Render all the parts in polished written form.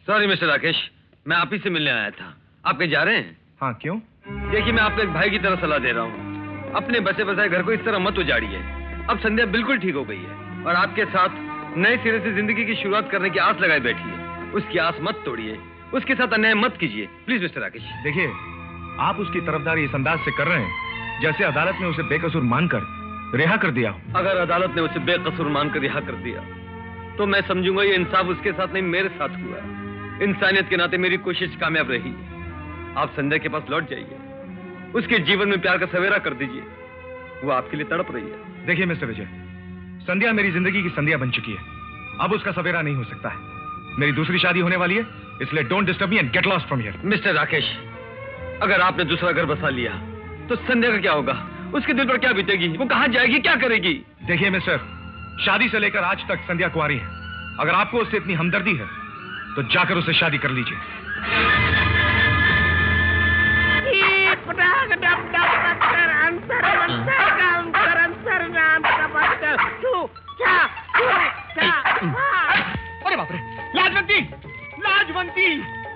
Sorry mister Rakesh, मैं आप ही से मिलने आया था। आप कहीं जा रहे हैं? हाँ, क्यों? देखिए, मैं आपको एक भाई की तरह सलाह दे रहा हूँ। अपने बसे बसाए घर को इस तरह मत उजाड़िए। अब संध्या बिल्कुल ठीक हो गई है और आपके साथ नए सिरे से जिंदगी की शुरुआत करने की आस लगाए बैठी है। उसकी आस मत तोड़िए, उसके साथ अन्याय मत कीजिए, प्लीज मिस्टर राकेश। देखिए, आप उसकी तरफदारी इस अंदाज से कर रहे हैं जैसे अदालत ने उसे बेकसूर मानकर रिहा कर दिया। अगर अदालत ने उसे बेकसूर मानकर रिहा कर दिया तो मैं समझूंगा ये इंसाफ उसके साथ नहीं, मेरे साथ हुआ। इंसानियत के नाते मेरी कोशिश कामयाब रही। आप संध्या के पास लौट जाइए, उसके जीवन में प्यार का सवेरा कर दीजिए। वो आपके लिए तड़प रही है। देखिए मिस्टर विजय, संध्या मेरी जिंदगी की संध्या बन चुकी है। अब उसका सवेरा नहीं हो सकता है। मेरी दूसरी शादी होने वाली है, इसलिए don't disturb me and get lost from here. Mister Rakesh, अगर आपने दूसरा घर बसा लिया तो संध्या का क्या होगा? उसके दिल पर क्या बीतेगी? वो कहां जाएगी, क्या करेगी? देखिए मिस्टर, शादी से लेकर आज तक संध्या कुंवारी है। अगर आपको उससे इतनी हमदर्दी है तो जाकर उससे शादी कर लीजिए। अरे बाप रे, लाजवंती, लाजवंती!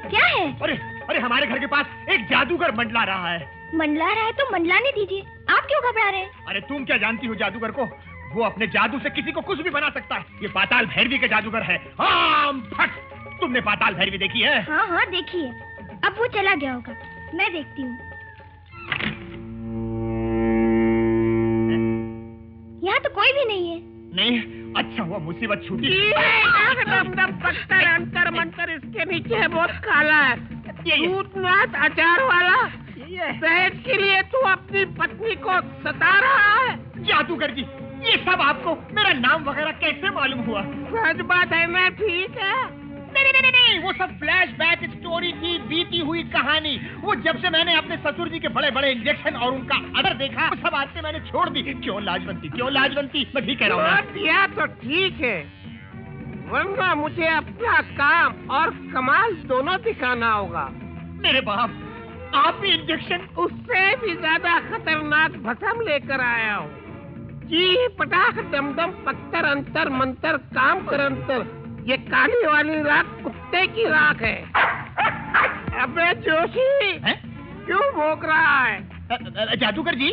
क्या है? अरे हमारे घर के पास एक जादूगर मंडला रहा है। मंडला रहा है तो मंडलाने दीजिए, आप क्यों घबरा रहे हैं? अरे तुम क्या जानती हो जादूगर को? वो अपने जादू से किसी को कुछ भी बना सकता है। ये पाताल भैरवी का जादूगर है। हाँ, फट! तुमने पाताल भैरवी देखी है? हाँ हाँ देखी है। अब वो चला गया होगा, मैं देखती हूँ। यहाँ तो कोई भी नहीं है। नहीं? अच्छा हुआ मुसीबत छूटी। अंतर मंतर इसके नीचे है, बहुत काला है। दूधनाथ अचार वाला सहज के लिए तू अपनी पत्नी को सता रहा है। जादूगर जी, ये सब आपको मेरा नाम वगैरह कैसे मालूम हुआ? सच बात है ना? ठीक है। नहीं, वो सब फ्लैशबैक स्टोरी थी, बीती हुई कहानी। वो जब से मैंने अपने ससुर जी के बड़े बड़े इंजेक्शन और उनका अदर देखा, वो सब आते मैंने छोड़ दी। क्यों लाजवंती, क्यों लाजवंती? मैं ठीक कह रहा हूँ। दिया तो ठीक है, वरना मुझे अपना काम और कमाल दोनों दिखाना होगा। मेरे बाप, आप भी इंजेक्शन? उससे भी ज्यादा खतरनाक भस्म लेकर आया हूँ। जी पटाख दमदम पत्थर अंतर मंतर काम कर अंतर। ये काली वाली राख कुत्ते की राख है। अबे जोशी, क्यों भौंक रहा है? जादूगर जी,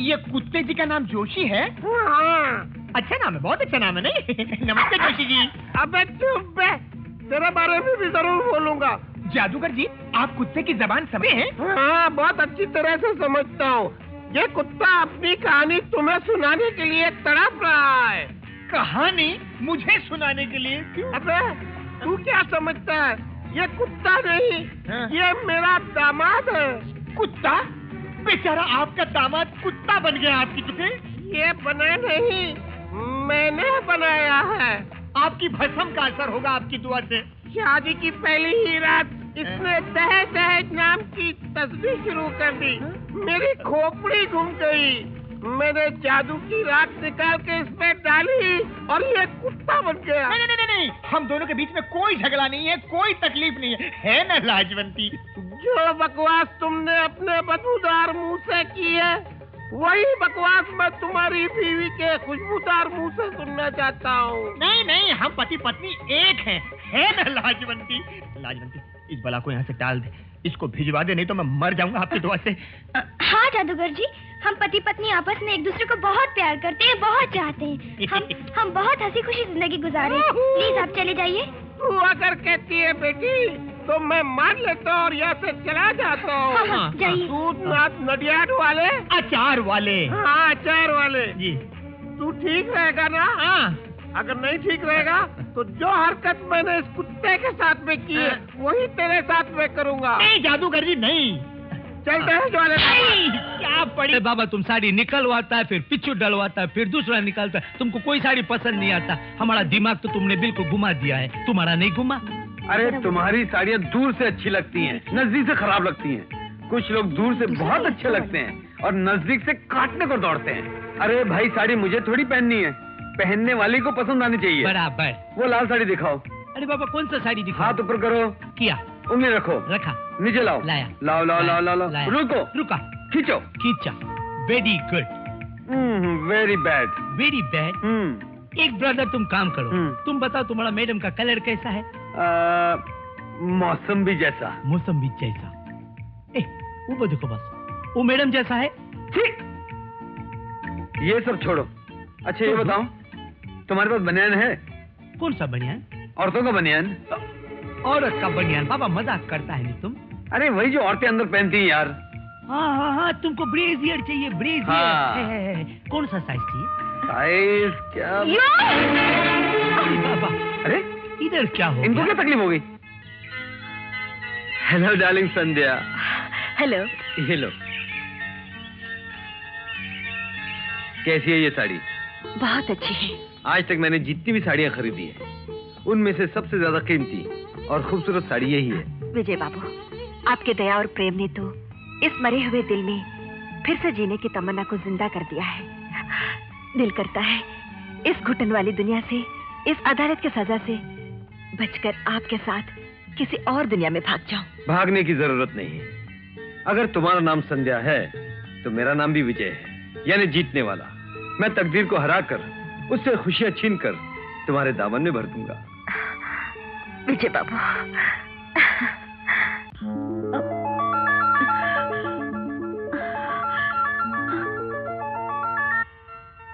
ये कुत्ते जी का नाम जोशी है? हाँ। अच्छा नाम है, बहुत अच्छा नाम है। नहीं? नमस्ते जोशी जी। अबे चुप बे, तेरे बारे में भी जरूर बोलूंगा। जादूगर जी, आप कुत्ते की जबान समझे हैं? हाँ, बहुत अच्छी तरह से समझता हूँ। ये कुत्ता अपनी कहानी तुम्हें सुनाने के लिए तड़प रहा है। कहानी मुझे सुनाने के लिए? क्यों? अबे तू क्या समझता है? ये कुत्ता नहीं, ये मेरा दामाद है। कुत्ता? बेचारा आपका दामाद कुत्ता बन गया आपकी तुझे? ये बना नहीं, मैंने बनाया है। आपकी भस्म का असर होगा आपकी दुआ से। शादी की पहली ही रात इसने दहेज दहेज नाम की तस्वीर शुरू कर दी। मेरी खोपड़ी घूम गई। मैंने जादू की राख निकाल के इसमें डाली और ये कुत्ता बन गया। नहीं नहीं नहीं, हम दोनों के बीच में कोई झगड़ा नहीं है, कोई तकलीफ नहीं है ना लाजवंती? जो बकवास तुमने अपने बदबूदार मुंह से की है, वही बकवास मैं तुम्हारी बीवी के खुशबूदार मुंह से सुनना चाहता हूँ। नहीं नहीं, हम पति पत्नी एक हैं, है ना लाजवंती? लाजवंती, इस बला को यहाँ से टाल दे, इसको भिजवा दे, नहीं तो मैं मर जाऊंगा आपकी दुआ से। हाँ जादूगर जी, हम पति पत्नी आपस में एक दूसरे को बहुत प्यार करते हैं, बहुत चाहते हैं। हम बहुत हंसी खुशी जिंदगी गुजारे। प्लीज आप चले जाइए। तू अगर कहती है बेटी तो मैं मान लेता हूँ और यहाँ से चला जाता हूँ। हाँ, जाइए। दूधनाथ नडियाद वाले, अचार वाले। हाँ अचार वाले जी। तू ठीक रहेगा ना? हाँ। अगर नहीं ठीक रहेगा तो जो हरकत मैंने इस कुत्ते के साथ में की है वही तेरे साथ में करूँगा। नहीं जादूगर जी नहीं। चल दहेज वाले क्या पड़ी? बाबा तुम साड़ी निकलवाता है, फिर पिछू डलवाता है, फिर दूसरा निकालता है। तुमको कोई साड़ी पसंद नहीं आता। हमारा दिमाग तो तुमने बिल्कुल घुमा दिया है, तुम्हारा नहीं घुमा। अरे तुम्हारी साड़ियाँ दूर से अच्छी लगती हैं, नजदीक से खराब लगती हैं। कुछ लोग दूर से बहुत अच्छे लगते हैं और नजदीक से काटने को दौड़ते हैं। अरे भाई, साड़ी मुझे थोड़ी पहननी है, पहनने वाले को पसंद आनी चाहिए। बराबर। वो लाल साड़ी दिखाओ। अरे बाबा कौन सा साड़ी दिखाओ? हाथ ऊपर करो। किया। उंगली रखो। रखा। नीचे लाओ। लाया। लाओ लाओ लाओ लाओ लाओ। रुको। रुका। खींचो। खींचा। Very good. Very bad. Very bad. एक ब्रदर तुम काम करो, तुम बताओ तुम्हारा मैडम का कलर कैसा है? मौसम्बी जैसा। मौसम्बी जैसा? वो देखो बस, वो मैडम जैसा है। ठीक, ये सब छोड़ो। अच्छा ये बताओ, तुम्हारे पास बनियान है? कौन सा बनियान? औरतों का बनियान। औरत का बनियान? बाबा मजाक करता है नहीं तुम? अरे वही जो औरतें अंदर पहनती हैं यार। हाँ, तुमको ब्रेजियर चाहिए? ब्रेजियर? हाँ। कौन सा साइज चाहिए? साइज क्या? अरे बाबा, अरे इधर क्या हो इनको गया? क्या तकलीफ हो गई? हेलो डार्लिंग संध्या। हेलो। ये लो। कैसी है ये साड़ी? बहुत अच्छी है। आज तक मैंने जितनी भी साड़ियाँ खरीदी है, उनमें से सबसे ज्यादा कीमती और खूबसूरत साड़ी यही है। विजय बाबू, आपके दया और प्रेम ने तो इस मरे हुए दिल में फिर से जीने की तमन्ना को जिंदा कर दिया है। दिल करता है इस घुटन वाली दुनिया से, इस अदालत की सजा से बचकर आपके साथ किसी और दुनिया में भाग जाऊं। भागने की जरूरत नहीं है। अगर तुम्हारा नाम संध्या है तो मेरा नाम भी विजय है, यानी जीतने वाला। मैं तकदीर को हराकर, उससे खुशियां छीनकर तुम्हारे दामन में भर दूंगा। विजय बाबू,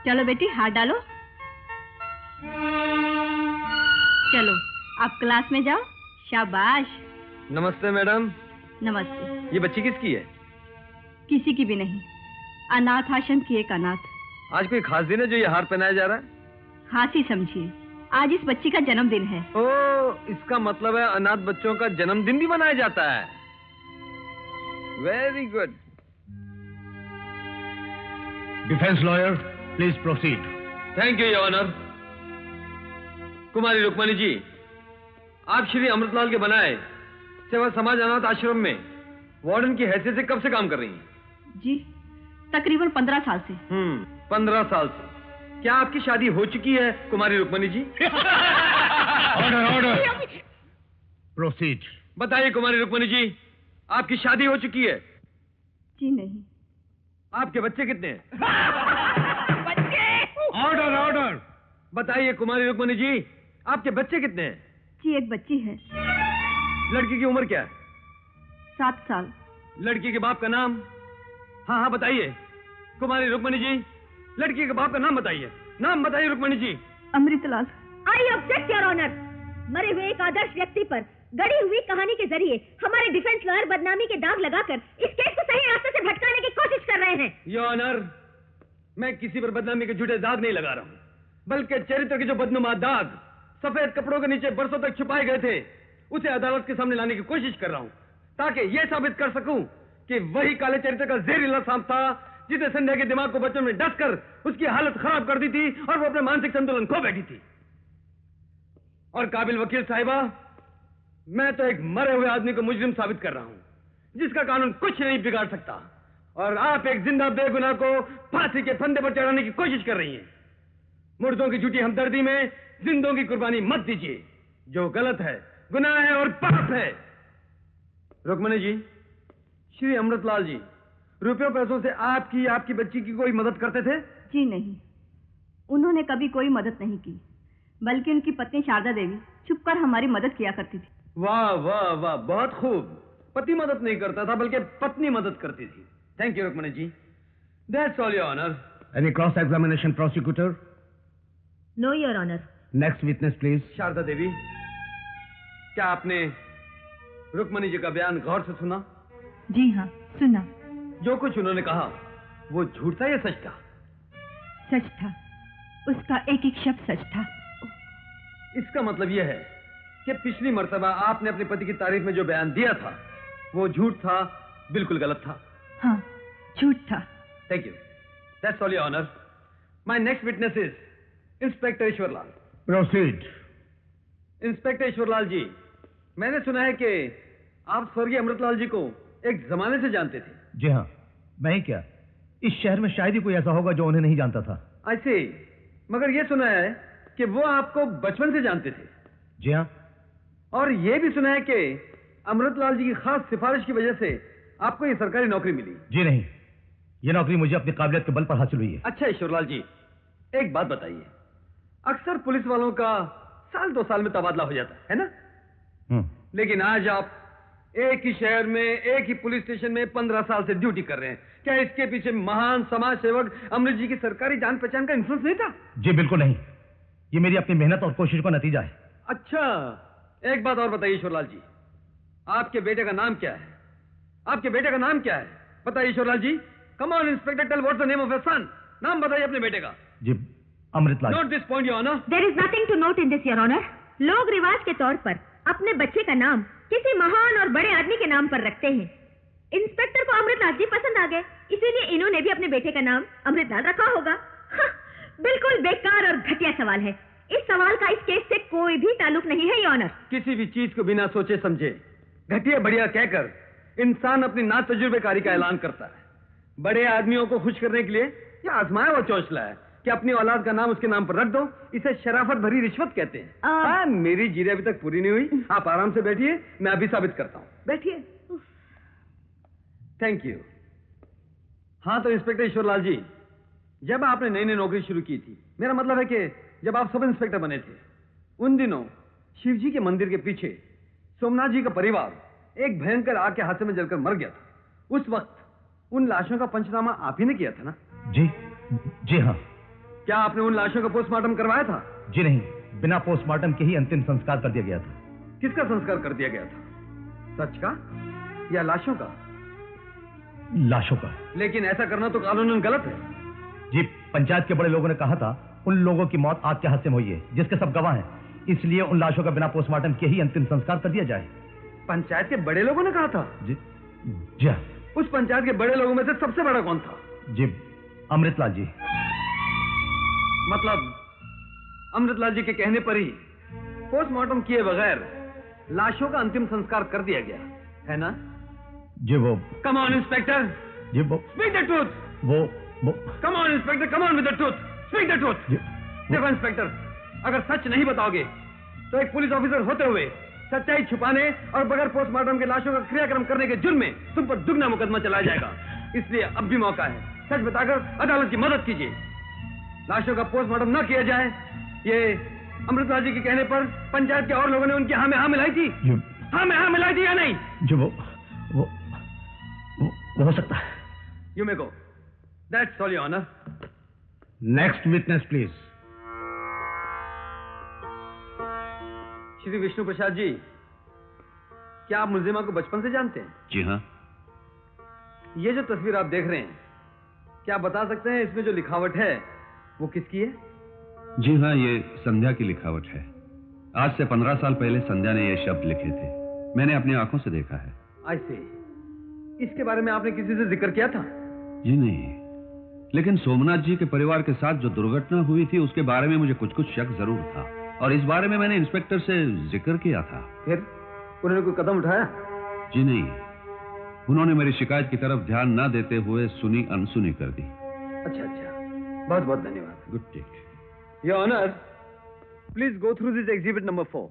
चलो बेटी, हाथ डालो। चलो आप क्लास में जाओ। शाबाश। नमस्ते मैडम। नमस्ते। ये बच्ची किसकी है? किसी की भी नहीं, अनाथ आश्रम की एक अनाथ। आज कोई खास दिन है जो ये हार पहनाया जा रहा है? खास ही समझिए, आज इस बच्ची का जन्मदिन है। ओह, इसका मतलब है अनाथ बच्चों का जन्मदिन भी मनाया जाता है। Very good. Defence lawyer, please proceed. Thank you your honour. Kumari Rukmani ji, आप श्री अमृतलाल के बनाए सेवा समाज अनाथ आश्रम में वार्डन की हैसियत से कब से काम कर रही हैं? जी, तकरीबन 15 साल से। 15 साल से। क्या आपकी शादी हो चुकी है Kumari Rukmani ji? Order, order. Proceed. बताइए कुमारी रुक्मणी जी, आपकी शादी हो चुकी है? जी नहीं। आपके बच्चे कितने हैं? Order, order. बताइए कुमारी रुक्मणी जी, आपके बच्चे कितने हैं? जी एक बच्ची है। लड़की की उम्र क्या है? 7 साल। लड़की के बाप का नाम? हाँ बताइए कुमारी रुक्मणी जी, लड़की के बाप का नाम बताइए। नाम बताइए Rukmani ji. Amritlal. I object your honour. मरे हुए एक आदर्श व्यक्ति पर गढ़ी हुई कहानी के जरिए हमारे डिफेंस लॉयर बदनामी के दाग लगाकर इस केस को सही रास्ते से भटकाने की कोशिश कर रहे हैं। योर ऑनर, मैं किसी पर बदनामी के झूठे दाग नहीं लगा रहा हूं, बल्कि चरित्र के जो बदनुमा दाग सफेद कपड़ों के नीचे बरसों तक छुपाए गए थे, उसे अदालत के सामने लाने की कोशिश कर रहा हूं, ताकि यह साबित कर सकूं कि वही काले चरित्र का जहरीला सांप था जिसने संध्या के दिमाग को बचपन में डसकर उसकी हालत खराब कर दी थी और वो अपने मानसिक संतुलन खो बैठी थी। और काबिल वकील साहिबा, मैं तो एक मरे हुए आदमी को मुजरिम साबित कर रहा हूं जिसका कानून कुछ नहीं बिगाड़ सकता, और आप एक जिंदा बेगुनाह को फांसी के फंदे पर चढ़ाने की कोशिश कर रही हैं। मुर्दों की झूठी हमदर्दी में जिंदों की कुर्बानी मत दीजिए, जो गलत है, गुनाह है और पाप है। रुक्मणी जी, श्री अमृतलाल जी रुपयों पैसों से आपकी बच्ची की कोई मदद करते थे? जी नहीं, उन्होंने कभी कोई मदद नहीं की, बल्कि उनकी पत्नी शारदा देवी छुपकर हमारी मदद किया करती थी। वाह वाह वाह, बहुत खूब। पति मदद नहीं करता था बल्कि पत्नी मदद करती थी। Thank you Rukmani ji. That's all your honour. Any cross examination prosecutor? No your honour. Next witness please. Sharda Devi, क्या आपने रुक्मणी जी का बयान गौर से सुना? जी हाँ, सुना। जो कुछ उन्होंने कहा वो झूठ था या सच था? सच था, उसका एक एक शब्द सच था। इसका मतलब यह है कि पिछली मर्तबा आपने अपने पति की तारीफ में जो बयान दिया था वो झूठ था, बिल्कुल गलत था। हाँ, झूठ था। Thank you. That's all your honour. My next witness is inspector Ishwarlal. Proceed. Inspector Ishwarlal ji, मैंने सुना है कि आप स्वर्गीय अमृतलाल जी को एक जमाने से जानते थे। जी हाँ, मैं ही क्या, इस शहर में शायद ही कोई ऐसा होगा जो उन्हें नहीं जानता था। ऐसे, मगर यह सुना है कि वो आपको बचपन से जानते थे। जी हाँ। और यह भी सुना है कि अमृतलाल जी की खास सिफारिश की वजह से आपको ये सरकारी नौकरी मिली। जी नहीं, ये नौकरी मुझे अपनी काबिलियत के बल पर हासिल हुई है। अच्छा ईश्वरलाल जी, एक बात बताइए, अक्सर पुलिस वालों का साल 2 साल में तबादला हो जाता है ना? लेकिन आज आप एक ही शहर में, एक ही पुलिस स्टेशन में 15 साल से ड्यूटी कर रहे हैं। क्या इसके पीछे महान समाज सेवक अमृत जी की सरकारी जान पहचान का इन्फ्लुएंस नहीं था? जी बिल्कुल नहीं, ये मेरी अपनी मेहनत और कोशिश का नतीजा है। अच्छा, एक बात और बताइए ईश्वरलाल जी, आपके बेटे का नाम क्या है? आपके बेटे का नाम क्या है? बताइए Ishwarlal ji. Come on inspector, tell what's the name of your son. नाम बताइए अपने बेटे का। जी Amritlal. Note this point your honour. There is nothing to note in this your honour. लोग रिवाज के तौर पर अपने बच्चे का नाम किसी महान और बड़े आदमी के नाम पर रखते हैं। इंस्पेक्टर को अमृतलाल जी पसंद आ गए, इसीलिए इन्होंने भी अपने बेटे का नाम अमृतलाल रखा होगा। बिल्कुल बेकार और घटिया सवाल है। इस सवाल का इस केस से कोई भी ताल्लुक नहीं है योर ऑनर। किसी भी चीज को बिना सोचे समझे घटिया बढ़िया कहकर इंसान अपनी ना तजुर्बेकारी का ऐलान करता है। बड़े आदमियों को खुश करने के लिए यह आजमाया हुआ चौचला है कि अपनी औलाद का नाम उसके नाम पर रख दो। इसे शराफत भरी रिश्वत कहते हैं। मेरी जीरे अभी तक पूरी नहीं हुई। आप आराम से बैठिए, मैं अभी साबित करता हूं। बैठिए। Thank you. हाँ तो इंस्पेक्टर ईश्वरलाल जी, जब आपने नई नई नौकरी शुरू की थी, मेरा मतलब है कि जब आप सब इंस्पेक्टर बने थे, उन दिनों शिवजी के मंदिर के पीछे सोमनाथ जी का परिवार एक भयंकर आग के हादसे में जलकर मर गया था। उस वक्त उन लाशों का पंचनामा आप ही ने किया था ना? जी हाँ। क्या आपने उन लाशों का पोस्टमार्टम करवाया था? जी नहीं, बिना पोस्टमार्टम के ही अंतिम संस्कार कर दिया गया था। किसका संस्कार कर दिया गया था? सच का या लाशों का? लाशों का। लेकिन ऐसा करना तो कानूनन गलत है। जी, पंचायत के बड़े लोगों ने कहा था उन लोगों की मौत आग के हादसे में हुई है, जिसके सब गवाह हैं, इसलिए उन लाशों का बिना पोस्टमार्टम के ही अंतिम संस्कार कर दिया जाए। पंचायत के बड़े लोगों ने कहा था? जी हाँ। उस पंचायत के बड़े लोगों में से सबसे बड़ा कौन था? जी अमृतलाल जी। मतलब अमृतलाल जी के कहने पर ही पोस्टमार्टम किए बगैर लाशों का अंतिम संस्कार कर दिया गया है ना? जी वो। Come on inspector. जी वो। Speak the truth. वो come on inspector, come on with the truth. Speak the truth. देखो इंस्पेक्टर, अगर सच नहीं बताओगे तो एक पुलिस ऑफिसर होते हुए सच्चाई छुपाने और बगैर पोस्टमार्टम के लाशों का क्रियाक्रम करने के जुर्म में तुम पर दुगना मुकदमा चलाया जाएगा। इसलिए अब भी मौका है, सच बताकर अदालत की मदद कीजिए। लाशों का पोस्टमार्टम न किया जाए, ये अमृतलाल जी के कहने पर पंचायत के और लोगों ने उनकी हाँ में हाँ मिलाई थी। हाँ में हाँ मिलाई थी या नहीं? जो वो हो सकता है। You may go. That's all your honour. Next witness please. Shri Vishnu Prasad ji, क्या आप मुलजिमा को बचपन से जानते हैं? जी हाँ। ये जो तस्वीर आप देख रहे हैं, क्या आप बता सकते हैं इसमें जो लिखावट है वो किसकी है? जी हाँ, ये संध्या की लिखावट है। आज से 15 साल पहले संध्या ने ये शब्द लिखे थे। मैंने अपनी आंखों से देखा है। आई सी। इसके बारे में आपने किसी से जिक्र किया था? जी नहीं, लेकिन सोमनाथ जी के परिवार के साथ जो दुर्घटना हुई थी उसके बारे में मुझे कुछ शक जरूर था, और इस बारे में मैंने इंस्पेक्टर से जिक्र किया था। फिर उन्होंने कोई कदम उठाया? जी नहीं, उन्होंने मेरी शिकायत की तरफ ध्यान न देते हुए सुनी अनसुनी कर दी। अच्छा अच्छा, बहुत बहुत धन्यवाद। Good take. Your honour, please go through this exhibit number 4।